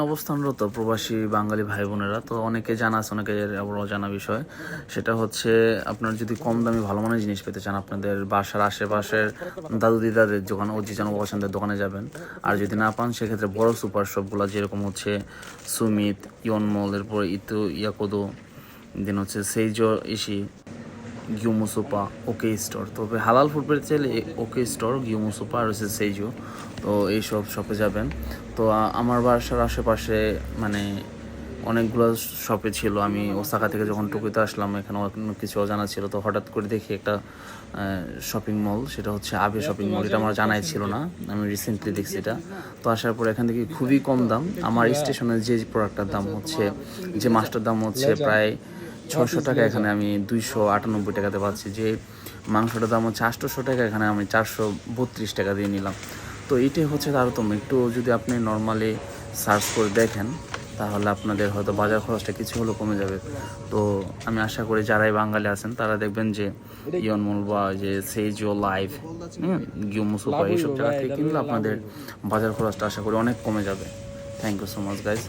অবস্থানরত প্রবাসী বাঙালি ভাই বোনেরা তো অনেকে জানা আছে, অনেকের আবার অজানা বিষয়। সেটা হচ্ছে আপনার যদি কম দামি ভালো মানের জিনিস পেতে চান, আপনাদের বাসার আশেপাশের দাদু দিদাদের দোকান, অজিজান পছন্দের দোকানে যাবেন। আর যদি না পান সেক্ষেত্রে বড় সুপার শপগুলো যেরকম হচ্ছে সুমিত, ইয়নমল, এরপর ইতো ইয়াকোদো, দেন হচ্ছে সেইজো ইসি, গিউমোসোপা, ওকে স্টোর। তবে হালাল ফুড পেতে চাইলে ওকে স্টোর, গিউমোসোপা আর হচ্ছে সেইজো, তো এইসব শপে যাবেন। তো আমার বাসার আশেপাশে মানে অনেকগুলো শপে ছিল। আমি ওসাকা থেকে যখন টোকিওতে আসলাম, এখানে অনেক কিছু অজানা ছিল। তো হঠাৎ করে দেখি একটা শপিং মল, সেটা হচ্ছে আবে শপিং মল। এটা আমার জানাই ছিল না, আমি রিসেন্টলি দেখছি এটা। তো আসার পর এখান থেকে খুবই কম দাম, আমার স্টেশনের যে প্রোডাক্টটার দাম হচ্ছে, যে মাছটার দাম হচ্ছে প্রায় 600 টাকা, এখানে আমি 298 টাকাতে পাচ্ছি। যে মাংসটার দাম হচ্ছে 800 টাকা, এখানে আমি 432 টাকা দিয়ে নিলাম। তো এইটাই হচ্ছে তারতম্য। একটু যদি আপনি নর্মালি সার্চ করে দেখেন তাহলে আপনাদের হয়তো বাজার খরচটা কিছু হলেও কমে যাবে। তো আমি আশা করি যারাই বাঙালি আছেন তারা দেখবেন যে ইয়নমল বা যে সেইজো লাইভ, গিউমোসোপা, এইসব জায়গা থেকে কিনলে আপনাদের বাজার খরচটা আশা করি অনেক কমে যাবে। Thank you so much guys.